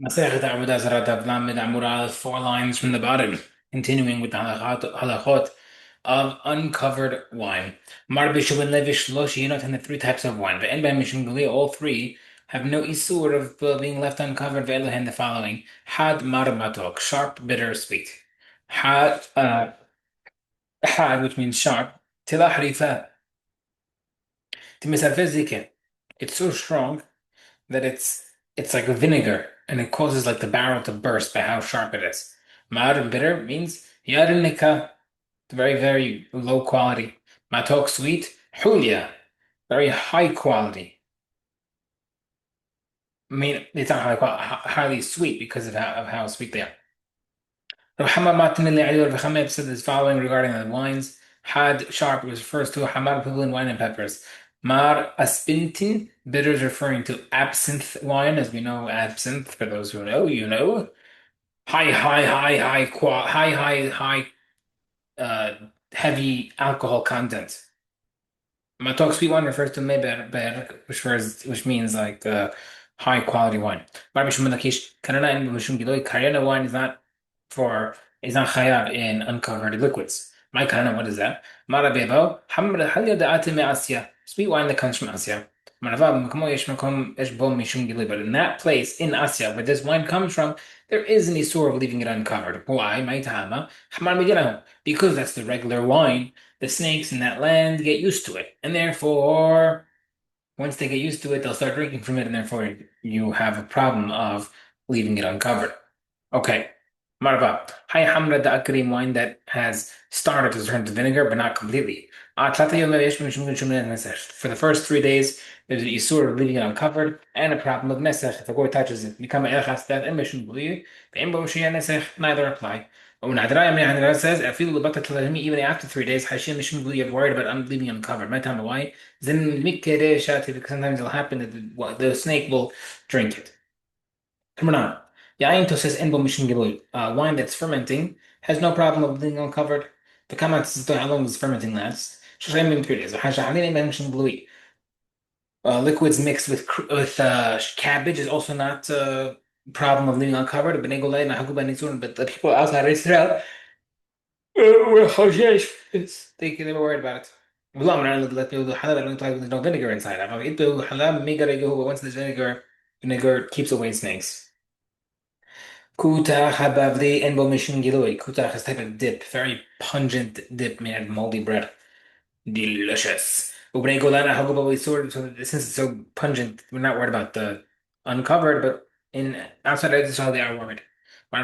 Masechet Avodah Zarah Daf Lamed Amud Aleph, 4 lines from the bottom, continuing with the halachot of uncovered wine. Mar b'shuvin levish shlosh yinot, and the three types of wine. Ve'en b'hem mishum guli, all three have no isur of being left uncovered. Ve'elohen, the following: had mar matok, sharp, bitter, sweet. Had, which means sharp. Tila harifa, timisafezike. It's so strong that it's like vinegar and it causes like the barrel to burst by how sharp it is. Ma'ar and bitter means yarinika, very, very low quality. Matok sweet, hulia, very high quality. I mean, it's not high quality, highly sweet because of how sweet they are. Rav Hamad Matin Ali Rav Hamad said this following regarding the wines. Had sharp refers to hamar pulin wine and peppers. Mar aspintin, bitter is referring to absinthe wine, as we know absinthe, for those who know, you know. High, uh, heavy alcohol content. Matok sweet wine refers to meber, which means like high quality wine. Bar mishum lakish kanana and mishum giloi karyana wine is not chayab in uncovered liquids. My kana, what is that? Mara bebo hamra halya da'ate me Asya, sweet wine that comes from Asya. Marava mekamo yesh makom esh bo mishum giloi, but in that place in Asya where this wine comes from, there is an issur of leaving it uncovered. Why? My tama hamar meginahu, because that's the regular wine. The snakes in that land get used to it, and therefore, once they get used to it, they'll start drinking from it, and therefore you have a problem of leaving it uncovered. Okay. Marva. Hay hamra da akrim, wine that has started to turn to vinegar, but not completely. For the first 3 days, there's an isur of leaving it uncovered, and a problem of nesech. If a goy touches it, become a erchas that and mishum b'li, neither apply. It says, I feel about even after 3 days, Hashim Mishum Guli, you're worried about leaving uncovered. My time why? Then because sometimes it'll happen that the snake will drink it. Come on. Yain says Enbo Mishum Gilui. Wine that's fermenting has no problem of being uncovered. The comment is how long does fermenting last? Shoshaim maybe 3 days. Liquids mixed with cabbage is also not a problem of leaving uncovered. But the people outside Israel well, they were worried about it. والله من أنا let me halal. I don't like there's no vinegar inside. I'm like, halal migare go once there's vinegar keeps away snakes. Kuta habavli and bomishin giloi. Kuta is type of dip, very pungent dip made out of moldy bread. Delicious. Ubnei golana hagoba sword. So since it's so pungent, we're not worried about the uncovered, but in outside Israel they are worried. He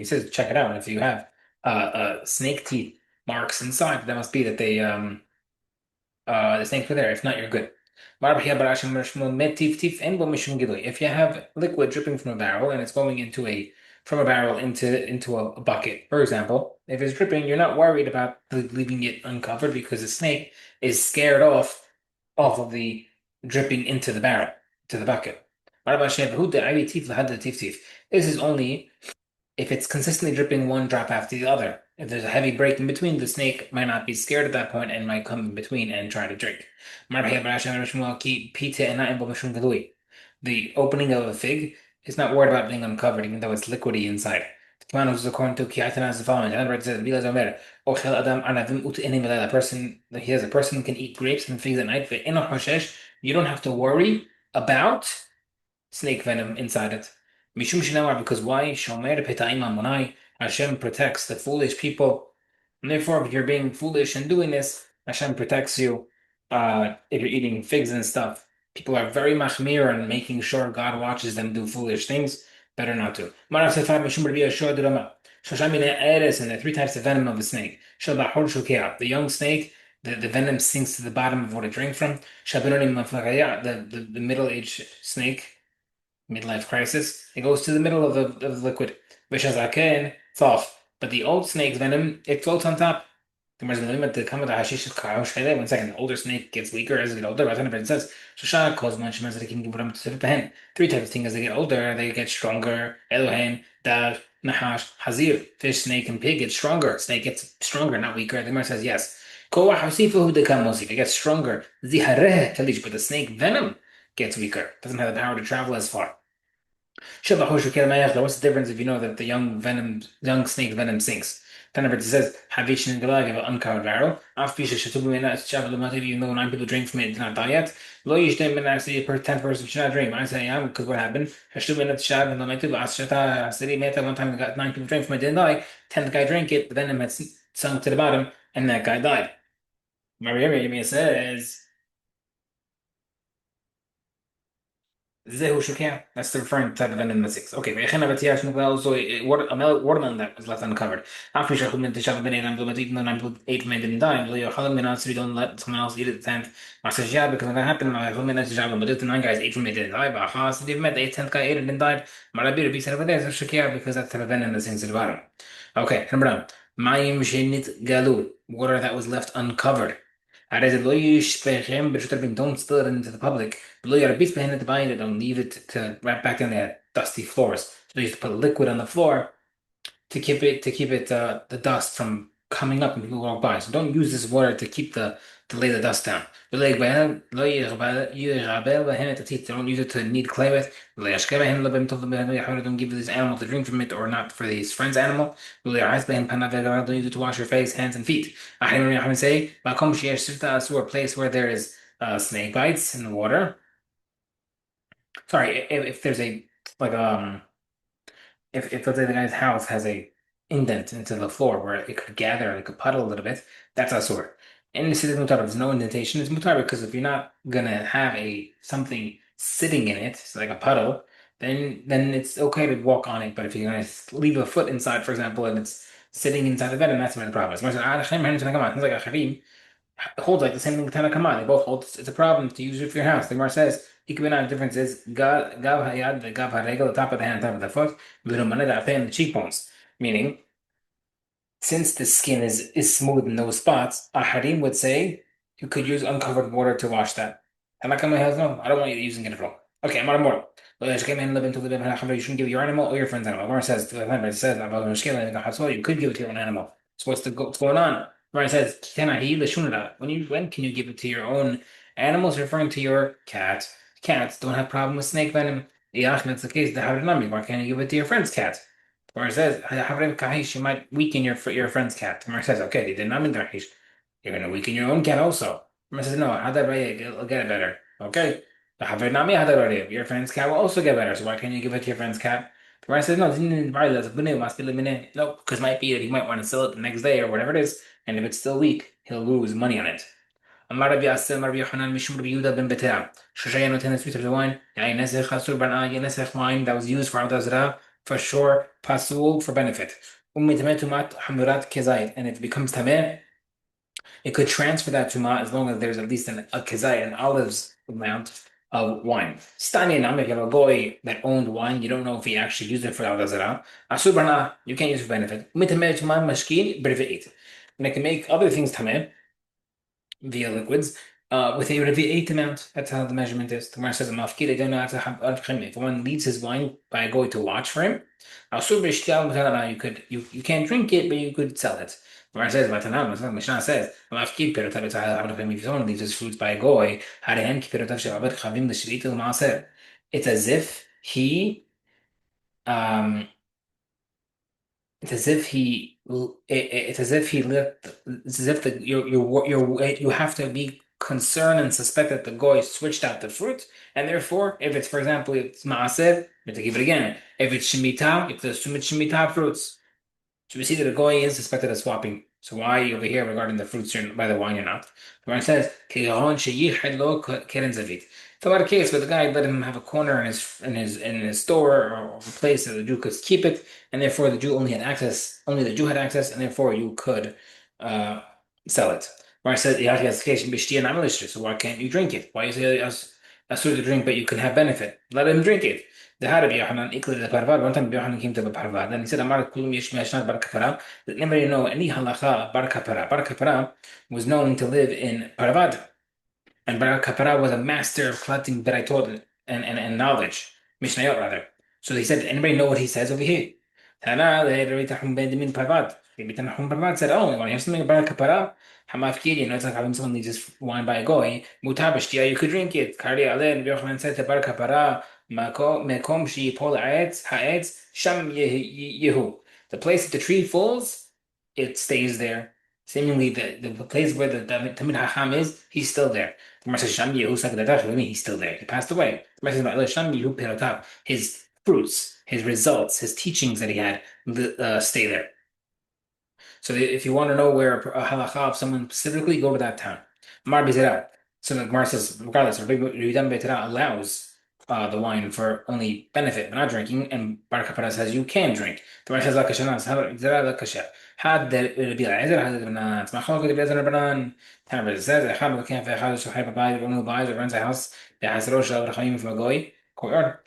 says, check it out. If you have snake teeth marks inside, that must be that the snakes were there. If not, you're good. If you have liquid dripping from a barrel and it's going from a barrel into a bucket, for example, if it's dripping, you're not worried about leaving it uncovered because the snake is scared off of the dripping into the barrel, to the bucket. This is only if it's consistently dripping one drop after the other. If there's a heavy break in between, the snake might not be scared at that point and might come in between and try to drink. The opening of a fig is not worried about being uncovered, even though it's liquidy inside. According to Kiatan as the following. It says, a person can eat grapes and figs at night. You don't have to worry about snake venom inside it. Mishum Shinamar, because why? Shomer Peta'im Amonai. Hashem protects the foolish people. And therefore, if you're being foolish and doing this, Hashem protects you. If you're eating figs and stuff, people are very machmir and making sure God watches them do foolish things. Better not to. Marav Sefar Mishum Rabbi Yeshua Dirama. Shoshamine Eres, and there are three types of venom of a snake. Shalbahor Shukea. The young snake, the venom sinks to the bottom of what it drank from. Shabinonim Maflakaya, the middle-aged snake midlife crisis, it goes to the middle of the liquid. Vishazaken, it's off. But the old snake's venom, it floats on top. One second, the older snake gets weaker as they get older. It says, three types of things as they get older, they get stronger. Elohen, Dar, Nahash, Hazir. Fish, snake, and pig get stronger. Snake gets stronger, not weaker. The Gemara says yes. It gets stronger. But the snake venom gets weaker. Doesn't have the power to travel as far. Sheba Hoshu Kelamayach, what's the difference if you know that the young snake venom sinks? Then it says, Havishin Galag of an uncovered barrel. After Pisha Shatubu even though 9 people drink from it, did not die yet. Lo Yishtem Ben Actually, per 10 person should not drink. I say, yeah, because what happened? Hashtu Ben Shab and Lamaitu, Ashata, City Meta, one time got 9 people drink from it, didn't die. 10th guy drank it, the venom had sunk to the bottom, and that guy died. Maria says, زي شوكيع. That's the referring type of venom in the six. Okay, فإخنا بتياش نقول also watermelon that was left uncovered. After يشرب من تشرب بني نعمل ما تيجي نعمل 8 men didn't die. اللي يخلم من us we don't let someone else eat it and ما says yeah because when that happened ما يخلم من us تشرب but the 9 guys 8 men didn't die. But خلاص they met the 10th guy 8 didn't die. ما ربي ربي سنة بدأ شوكيع because that's the venom in the six at the bottom. Okay, number 9. מים שנית גלו. Water that was left uncovered. عادة اللي يشبههم برشة don't spill it into the public. Below your beats behind it, bind it, don't leave it to wrap back in the dusty floors. So they used to put liquid on the floor to keep it the dust from coming up when people walk by. So don't use this water to keep to lay the dust down. Don't use it to knead clay with. Don't give this animal to drink from it or not for his friend's animal. Don't use it to wash your face, hands, and feet. Say, a place where there is snake bites in the water. Sorry, if there's a like if let's say the guy's house has a indent into the floor where it could gather, it could puddle a little bit, that's asur. In the city mutar, there's no indentation, it's mutar because if you're not gonna have a something sitting in it, it's like a puddle, then it's okay to walk on it. But if you're gonna leave a foot inside, for example, and it's sitting inside the bed, then that's when the problem is. Holds like the same thing with Tanakama. They both hold it's a problem to use it for your house. The Gemara says, the difference is gav hayad, the gav haregel, the top of the hand, top of the foot, and the cheekbones. Meaning, since the skin is smooth in those spots, Aharim would say you could use uncovered water to wash that. Tanakama has no, I don't want you using it at all. Okay, I'm on more. You shouldn't give your animal or your friend's animal. Gemara says, you could give it to your own animal. So what's going on? Right, it says, when can you give it to your own animals? Referring to your cat. Cats don't have problem with snake venom. That's the case. Why can't you give it to your friend's cat? Where it says, you might weaken your friend's cat. Where it says, okay, they did not mean you're going to weaken your own cat also. Where it says, no, it'll get better. Okay. Your friend's cat will also get better. So why can't you give it to your friend's cat? Where I said, no, no, because it might be that he might want to sell it the next day or whatever it is. And if it's still weak, he'll lose money on it. أما ربي أسلم ربي يوحنا مش ربي يودا بن بتاع شجاع نوتين sweet of the wine يعني نسخ خسر بنا نسخ wine that was used for Avodah Zarah for sure pasul for benefit أمي تمات حمرات كزايد and if it becomes tameh it could transfer that tuma as long as there's at least a kezai, an olive's amount of wine. Stani nam, if you have a goy that owned wine, you don't know if he actually used it for al dazara. Asur barna, you can't use it for benefit. Mitameh tuma mashkin berveit. And it can make other things tameh via liquids with a revi'ate amount. That's how the measurement is. The Gemara says, "Mafkid, I don't know how to have if one leads his wine by going to watch for him, you can't drink it, but you could sell it." The Gemara says, Mishnah says, "Mafkid if someone leaves his fruits by a goy, it's as if he um it's as if he it's as if he left it's as if you have to be concerned and suspect that the goy switched out the fruit, and therefore if it's, for example, it's maaser, you have to give it again. If it's shemitah, you have to assume it's shemitah fruits. So we see that the goy is suspected of swapping. So why over here regarding the fruits by the wine you're not? The one says, it's about a case where the guy let him have a corner in his store or a place that the Jew could keep it, and therefore the Jew only had access, only the Jew had access, and therefore you could sell it. Where I said so why can't you drink it? Why you say asur to drink, but you can have benefit? Let him drink it. The Harabi Yohanan equally the Parvad. One time Yohanan came to the Parvad, then he said, Amar Kulum Yesh Meshnat Bar Kapara, that anybody know any halacha Bar Kapara. Bar Kapara was known to live in Parvad. And Bar Kapara was a master of collecting Beratot and knowledge, Mishnayot rather. So he said, anybody know what he says over here? Tana, the Rebitahum Benjamin Parvad. Rebitahum Parvad said, oh, when you have something about Kapara, Hamafkir, it's like having someone just wine by a goy. Mutabashtia, you could drink it. Kari Alen, Yochanan said to Bar Kapara, Mekom sheyipol ha'etz sham yehu. The place that the tree falls, it stays there. Seemingly, the place where the Tamid Hacham is, he's still there. The Gemara says sham yehu sakadatash. What do you mean he's still there? He passed away. The Gemara says sham yehu pirotav. His fruits, his results, his teachings that he had stay there. So if you want to know where a halacha of someone specifically, go to that town. Mar Bizera. So the Gemara says, regardless, Ridam Beitera allows the wine for only benefit, but not drinking, and Bar Kapara says you can drink. The Gemara says, Lakashana, Zera Lakasha. Had the Rabbi Eliezer, had the Banan, Tzmachol, the Bezer Banan, Tanner says, Echab, the Camp, Echad, Shahab, Abai, one who buys or rents a house, the Hazrosh, the Chaim from a goy, courtyard.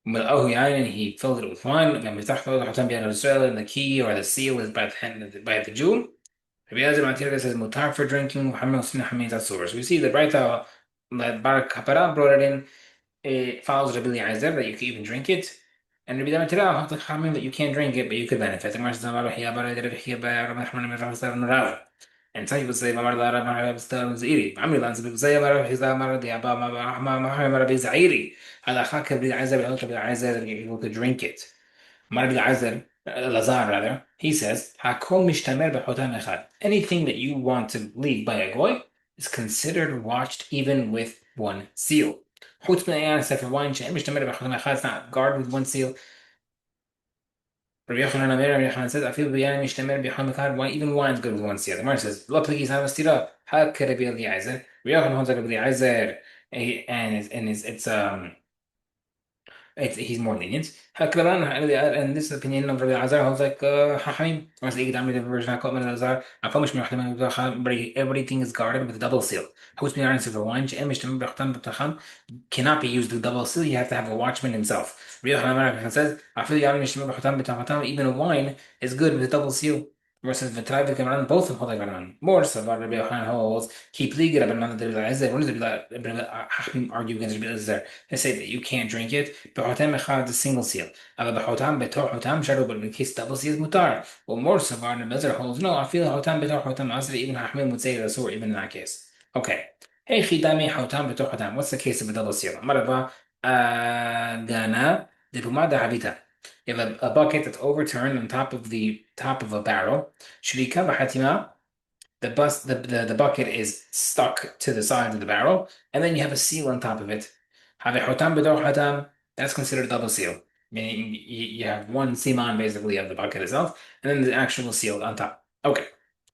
ملأه يعني, and he filled it with wine. لما يفتح له حتى بين Israel, and the key or the seal is by the hand by the Jew. Rabbi Elazar Matir says mutar for drinking. Muhammad Hussein Hamid Asur. So we see the Braita that Bar Kapara brought it in. It follows Rabbi Eliezer that you can even drink it, and Rabbi Elazar Matir Hamid that you can't drink it but you could benefit. The Gemara says and some people say Mamar la Rabbi Zairi. Amri lan people say Mamar his Mamar the Abba Mamar Rabbi Zairi. Halacha Rabbi Eliezer that you could drink it. Rabbi Azar, Lazar rather, he says, "Hakol mishtamer b'chotam echad." Anything that you want to leave by a goy is considered watched even with one seal. Chutz b'ne'yan sefer wine she'en mishtamer b'chotam echad. It's not guarded with one seal. Rabbi Yochanan Amir, Rabbi Yochanan says, "I feel b'yan mishtamer b'chotam echad." Wine, even wine is good with one seal. The Gemara says, "Lo pligi sav stira." Hak Rabbi Eliezer. Rabbi Yochanan holds like Rabbi Eliezer, and he's more lenient. And this opinion of Rabbi Azar holds like Hachamim. Everything is guarded with a double seal. Cannot be used with double seal. You have to have a watchman himself. Rabbi says, even wine is good with a double seal. Versus both of them hold more. So Rabbi Yochanan holds keep legal. But none of the Hachamim argue against Rabbi Eliezer. They say that you can't drink it. B'chotam echad is a single seal. But in case double seal is mutar. Well, more so Rabbi Eliezer holds no. I feel chotam b'tor chotam asr. Even Hachamim would say that's or even in that case. Okay. Hey chidami chotam b'tor chotam. What's the case of a double seal? Marava gana de pumada habita. You have a bucket that's overturned on top of a barrel. Shurika v'hatima. The bucket is stuck to the side of the barrel, and then you have a seal on top of it. Have a hotam b'dor hatam. That's considered a double seal. Meaning you have one siman basically of the bucket itself, and then the actual seal on top. Okay.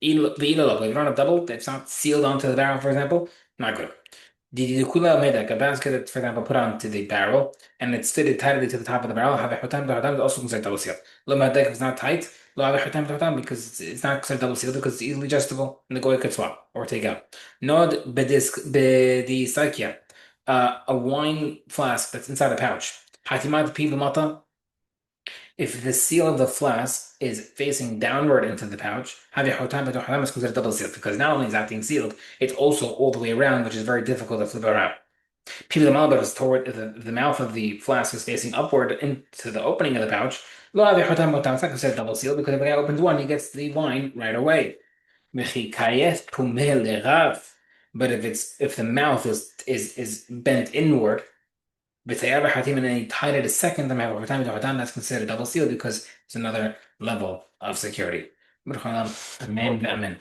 The if you don't have double, it's not sealed onto the barrel, for example, not good. The kula made like a basket that, for example, put onto the barrel and it's fitted tightly to the top of the barrel. Have a hutam is also considered double seal. Lo madek is not tight. Lo have a hutam because it's not considered double seal because it's easily adjustable and the goy could swap or take out. Nod bedi sakia, a wine flask that's inside a pouch. Hatimat pi mata. If the seal of the flask is facing downward into the pouch, have a hutam is considered double seal because not only is that thing sealed, it's also all the way around, which is very difficult to flip around. People the malabah is toward the mouth of the flask is facing upward into the opening of the pouch. Lo have a hutam it's not considered double seal because if the guy opens one, he gets the wine right away. But if the mouth is bent inward, and then he tied it a second time, that's considered a double seal because it's another level of security. Amen. Amen.